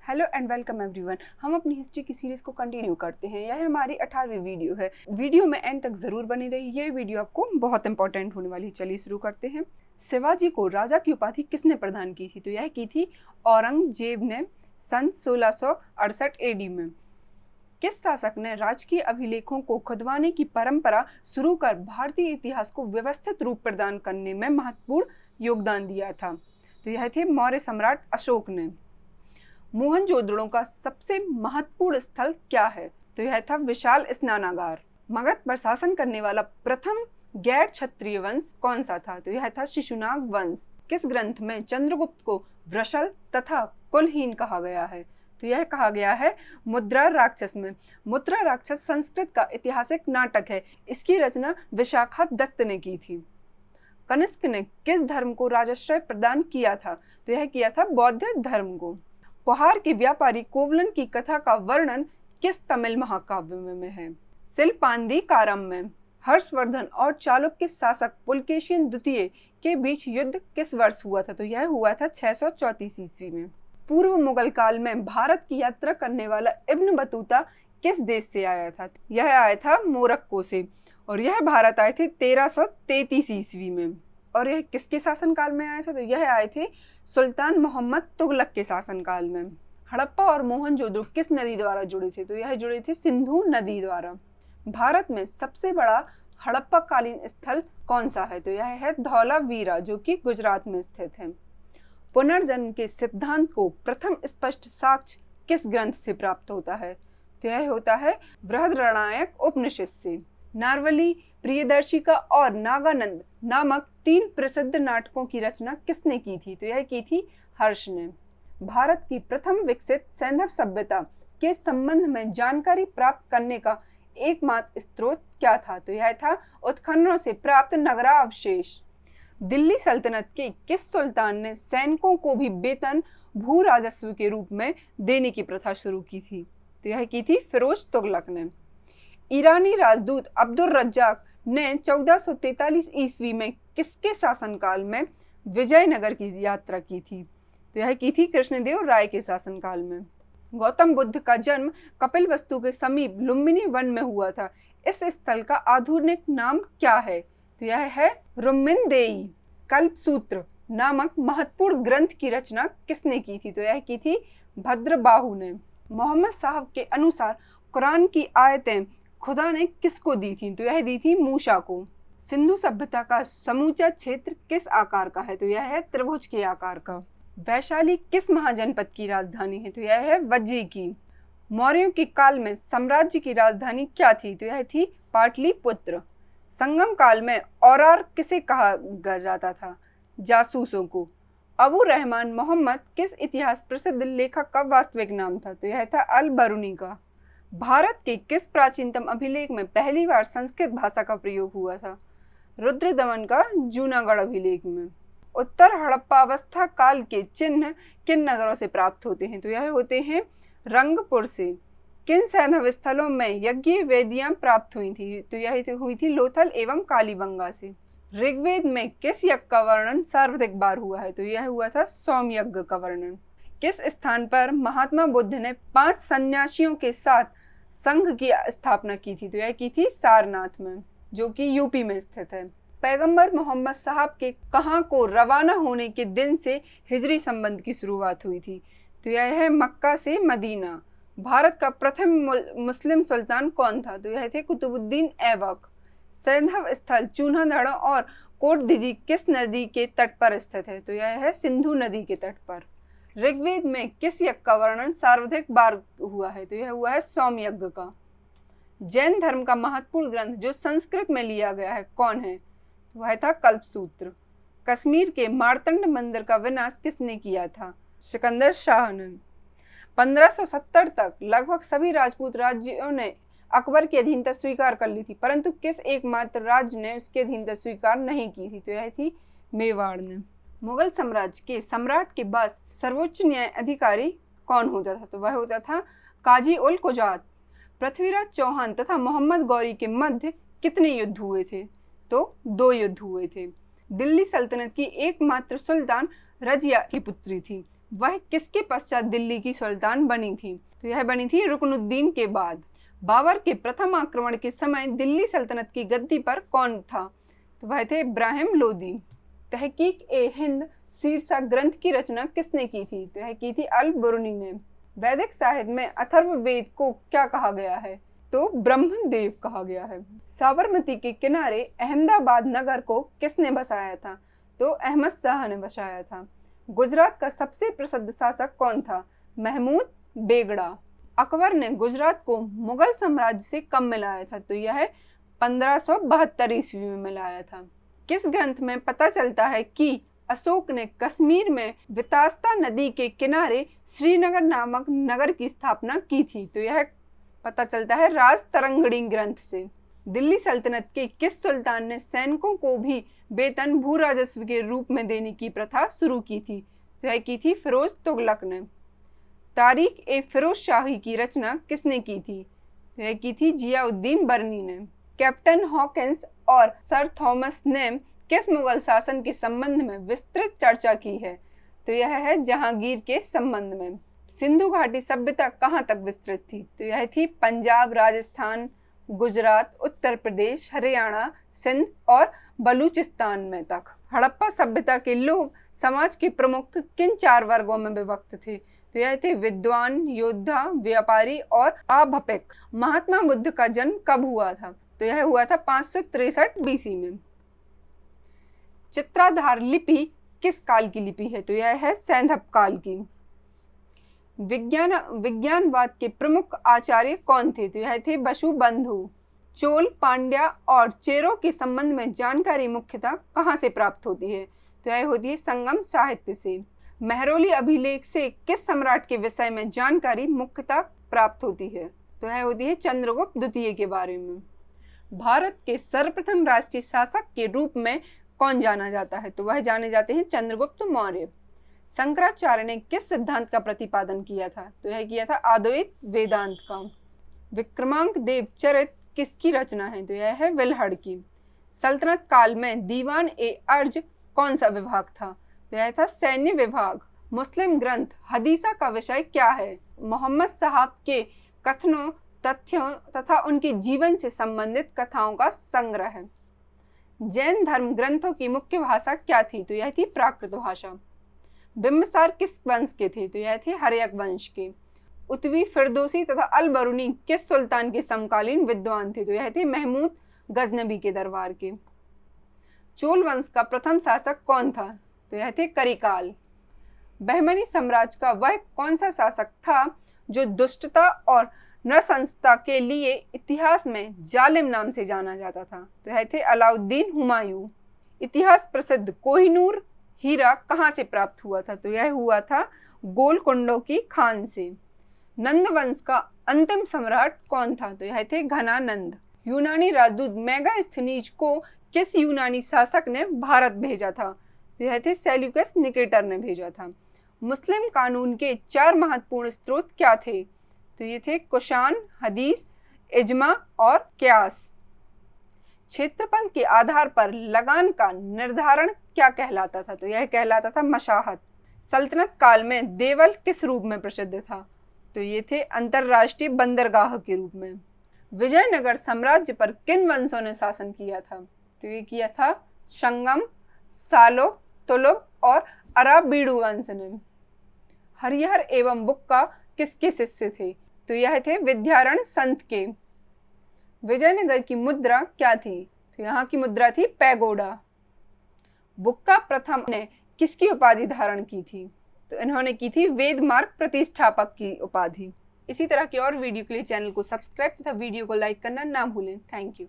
Hello and welcome everyone. हम अपनी history की सीरीज को कंटिन्यू करते हैं। यह हमारी 18वीं वीडियो है। वीडियो में एंड तक जरूर बनी रही। ये वीडियो आपको बहुत इंपॉर्टेंट होने वाली है। चलिए शुरू करते हैं। शिवाजी को राजा की उपाधि किसने प्रदान की थी? तो यह की थी औरंगजेब ने सन 1668 AD में। किस शासक ने राजकीय अभिलेखों को खुदवाने की परंपरा शुरू कर भारतीय इतिहास को व्यवस्थित रूप प्रदान करने में महत्वपूर्ण योगदान दिया था? तो यह थे मौर्य सम्राट अशोक ने। मोहनजोदड़ो का सबसे महत्वपूर्ण स्थल क्या है? तो यह था विशाल स्नानागार। मगध पर शासन करने वाला प्रथम गैर क्षत्रिय वंश कौन सा था? तो यह था शिशुनाग वंश। किस ग्रंथ में चंद्रगुप्त को वृषल तथा कुलहीन कहा गया है? तो यह कहा गया है मुद्रा राक्षस में। मुद्रा राक्षस संस्कृत का ऐतिहासिक नाटक है। इसकी रचना विशाखा दत्त ने की थी। कनिष्क ने किस धर्म को राजाश्रय प्रदान किया था? तो यह किया था बौद्ध धर्म को। पहाड़ के व्यापारी कोवलन की कथा का वर्णन किस तमिल महाकाव्य में है? शिल्पांधीकारम में। हर्षवर्धन और चालुक्य शासक पुलकेशिन द्वितीय के बीच युद्ध किस वर्ष हुआ था? तो यह हुआ था 634 ईस्वी में। पूर्व मुगल काल में भारत की यात्रा करने वाला इब्न बतूता किस देश से आया था? यह आया था मोरक्को से और यह भारत आए थे 1333 ईस्वी में। और यह किसके शासनकाल में आया था? तो यह आए थे सुल्तान मोहम्मद तुगलक के शासनकाल में। हड़प्पा और मोहनजोदड़ो किस नदी द्वारा जुड़े थे? तो यह जुड़े थे सिंधु नदी द्वारा। भारत में सबसे बड़ा हड़प्पा कालीन स्थल कौन सा है? तो यह है धौलावीरा, जो कि गुजरात में स्थित है। पुनर्जन्म के सिद्धांत को प्रथम स्पष्ट साक्ष्य किस ग्रंथ से प्राप्त होता है? तो यह होता है बृहदारण्यक उपनिषद से। नारवली, प्रियदर्शिका और नागानंद नामक 3 प्रसिद्ध नाटकों की रचना किसने की थी? तो यह की थी हर्ष ने। भारत की प्रथम विकसित सैंधव सभ्यता के संबंध में जानकारी प्राप्त करने का एकमात्र स्रोत क्या था? तो यह था उत्खननों से प्राप्त नगरावशेष। दिल्ली सल्तनत के किस सुल्तान ने सैनिकों को भी वेतन भू राजस्व के रूप में देने की प्रथा शुरू की थी? तो यह की थी फिरोज तुगलक ने। ईरानी राजदूत अब्दुल रज्जाक ने 1443 ईस्वी में किसके शासनकाल में विजयनगर की यात्रा की थी? तो यह की थी कृष्णदेव राय के शासनकाल में। गौतम बुद्ध का जन्म कपिलवस्तु के समीप लुम्बिनी वन में हुआ था। इस स्थल का आधुनिक नाम क्या है? तो यह है रुम्मिनदेई। कल्पसूत्र नामक महत्वपूर्ण ग्रंथ की रचना किसने की थी? तो यह की थी भद्रबाहु ने। मोहम्मद साहब के अनुसार कुरान की आयतें खुदा ने किसको दी थी? तो यह दी थी मूसा को। सिंधु सभ्यता का समूचा क्षेत्र किस आकार का है? तो यह है त्रिभुज के आकार का। वैशाली किस महाजनपद की राजधानी है? तो यह है वज्जी की। मौर्यों के काल में साम्राज्य की राजधानी क्या थी? तो यह थी पाटलिपुत्र। संगम काल में औरार किसे कहा जाता था? जासूसों को। अबू रहमान मोहम्मद किस इतिहास प्रसिद्ध लेखक का वास्तविक नाम था? तो यह था अल बरूनी का। भारत के किस प्राचीनतम अभिलेख में पहली बार संस्कृत भाषा का प्रयोग हुआ था? रुद्रदमन का जूनागढ़ अभिलेख में। उत्तर हड़प्पावस्था काल के चिन्ह किन नगरों से प्राप्त होते हैं? तो यह होते हैं रंगपुर से। किन सैंधव स्थलों में यज्ञ वेदियां प्राप्त हुई थी? तो यह हुई थी लोथल एवं कालीबंगा से। ऋग्वेद में किस यज्ञ का वर्णन सर्वाधिक बार हुआ है? तो यह हुआ था सोम यज्ञ का वर्णन। किस स्थान पर महात्मा बुद्ध ने 5 सन्यासियों के साथ संघ की स्थापना की थी? तो यह की थी सारनाथ में, जो कि यूपी में स्थित है। पैगंबर मोहम्मद साहब के कहाँ को रवाना होने के दिन से हिजरी संबंध की शुरुआत हुई थी? तो यह है मक्का से मदीना। भारत का प्रथम मुस्लिम सुल्तान कौन था? तो यह थे कुतुबुद्दीन ऐबक। सैंधव स्थल चून्हाधड़ और कोटदीजी किस नदी के तट पर स्थित है? तो यह है सिंधु नदी के तट पर। ऋग्वेद में किस यज्ञ का वर्णन सर्वाधिक बार हुआ है? तो यह हुआ है सोम यज्ञ का। जैन धर्म का महत्वपूर्ण ग्रंथ जो संस्कृत में लिया गया है कौन है? तो वह था कल्पसूत्र। कश्मीर के मार्तंड मंदिर का विनाश किसने किया था? सिकंदर शाह ने। 1570 तक लगभग सभी राजपूत राज्यों ने अकबर की अधीनता स्वीकार कर ली थी, परंतु किस एकमात्र राज्य ने उसकी अधीनता स्वीकार नहीं की थी? तो यह थी मेवाड़ ने। मुगल साम्राज्य के सम्राट के बाद सर्वोच्च न्याय अधिकारी कौन होता था? तो वह होता था काजी उल कुजात। पृथ्वीराज चौहान तथा मोहम्मद गौरी के मध्य कितने युद्ध हुए थे? तो 2 युद्ध हुए थे। दिल्ली सल्तनत की एकमात्र सुल्तान रजिया की पुत्री थी। वह किसके पश्चात दिल्ली की सुल्तान बनी थी? तो यह बनी थी रुकनुद्दीन के बाद। बाबर के प्रथम आक्रमण के समय दिल्ली सल्तनत की गद्दी पर कौन था? तो वह थे इब्राहिम लोदी। तहकीक-ए-हिंद शीर्षक ग्रंथ की रचना किसने की थी? तो यह की थी अल-बरूनी ने। वैदिक साहित्य में अथर्ववेद को क्या कहा गया है? तो ब्रह्मदेव कहा गया है। साबरमती के किनारे अहमदाबाद नगर को किसने बसाया था? तो अहमद शाह ने बसाया था। गुजरात का सबसे प्रसिद्ध शासक कौन था? महमूद बेगड़ा। अकबर ने गुजरात को मुगल साम्राज्य से कब मिलाया था? तो यह 1572 ईस्वी में मिलाया था। किस ग्रंथ में पता चलता है कि अशोक ने कश्मीर में वितास्ता नदी के किनारे श्रीनगर नामक नगर की स्थापना की थी? तो यह पता चलता है राजतरंगिणी ग्रंथ से। दिल्ली सल्तनत के किस सुल्तान ने सैनिकों को भी वेतन भू राजस्व के रूप में देने की प्रथा शुरू की थी? तो यह की थी फिरोज तुगलक ने। तारीख-ए-फिरोज शाही की रचना किसने की थी? तो यह की थी जियाउद्दीन बरनी ने। कैप्टन हॉकिंस और सर थॉमस ने किस मुगल शासन के संबंध में विस्तृत चर्चा की है? तो यह है जहांगीर के संबंध में। सिंधु घाटी सभ्यता कहाँ तक विस्तृत थी? तो यह थी पंजाब, राजस्थान, गुजरात, उत्तर प्रदेश, हरियाणा, सिंध और बलूचिस्तान में तक। हड़प्पा सभ्यता के लोग समाज के प्रमुख किन 4 वर्गों में विभक्त थे? तो यह थे विद्वान, योद्धा, व्यापारी और आभपिक। महात्मा बुद्ध का जन्म कब हुआ था? तो यह हुआ था 563 बीसी में। चित्राधार लिपि किस काल की लिपि है? तो यह है सैंधव काल की। विज्ञानवाद के प्रमुख आचार्य कौन थे? तो यह थे वसुबंधु। चोल, पांड्या और चेरों के संबंध में जानकारी मुख्यतः कहाँ से प्राप्त होती है? तो यह होती है संगम साहित्य से। महरौली अभिलेख से किस सम्राट के विषय में जानकारी मुख्यतः प्राप्त होती है? तो यह होती है चंद्रगुप्त द्वितीय के बारे में। भारत के सर्वप्रथम राष्ट्रीय शासक के रूप में कौन जाना जाता है? तो वह जाने जाते हैं चंद्रगुप्त मौर्य। शंकराचार्य ने किस सिद्धांत का प्रतिपादन किया था? तो यह किया था अद्वैत वेदांत का। विक्रमांक देव चरित किसकी रचना है? तो यह है विल्हड़ की। सल्तनत काल में दीवान-ए-अर्ज कौन सा विभाग था? तो यह था सैन्य विभाग। मुस्लिम ग्रंथ हदीसा का विषय क्या है? मोहम्मद साहब के कथनों, तथ्यों तथा उनके जीवन से संबंधित कथाओं का संग्रह है। जैन धर्म ग्रंथों की मुख्य भाषा क्या थी? तो यह थी प्राकृत भाषा। बिंबिसार किस वंश के थे? तो यह थे हर्यक वंश के। उत्वी, फिरदौसी तथा अल-बरूनी किस सुल्तान के समकालीन विद्वान थे? तो यह थे महमूद गजनबी के दरबार के। चोल वंश का प्रथम शासक कौन था? तो यह थे करिकाल। बहमनी साम्राज्य का वह कौन सा शासक था जो दुष्टता और नृशंसता के लिए इतिहास में जालिम नाम से जाना जाता था? तो यह थे अलाउद्दीन हुमायूं। इतिहास प्रसिद्ध कोहिनूर हीरा कहाँ से प्राप्त हुआ था? तो यह हुआ था गोलकुंडों की खान से। नंद वंश का अंतिम सम्राट कौन था? तो यह थे घनानंद। यूनानी राजदूत मेगास्थनीज को किस यूनानी शासक ने भारत भेजा था? तो यह थे सेल्यूकस निकेटर ने भेजा था। मुस्लिम कानून के 4 महत्वपूर्ण स्रोत क्या थे? तो ये थे कुशान, हदीस, इजमा और क्यास। क्षेत्रफल के आधार पर लगान का निर्धारण क्या कहलाता था? तो यह कहलाता था मशाहत। सल्तनत काल में देवल किस रूप में प्रसिद्ध था? तो ये थे अंतरराष्ट्रीय बंदरगाह के रूप में। विजयनगर साम्राज्य पर किन वंशों ने शासन किया था? तो ये किया था संगम, सालोक, तुलुक और अराबीडू वंश ने। हरिहर एवं बुक्का किसके शिष्य थे? तो यह थे विद्यारण संत के। विजयनगर की मुद्रा क्या थी? तो यहाँ की मुद्रा थी पैगोडा। बुक्का प्रथम ने किसकी उपाधि धारण की थी? तो इन्होंने की थी वेद मार्ग प्रतिष्ठापक की उपाधि। इसी तरह की और वीडियो के लिए चैनल को सब्सक्राइब तथा वीडियो को लाइक करना ना भूलें। Thank you.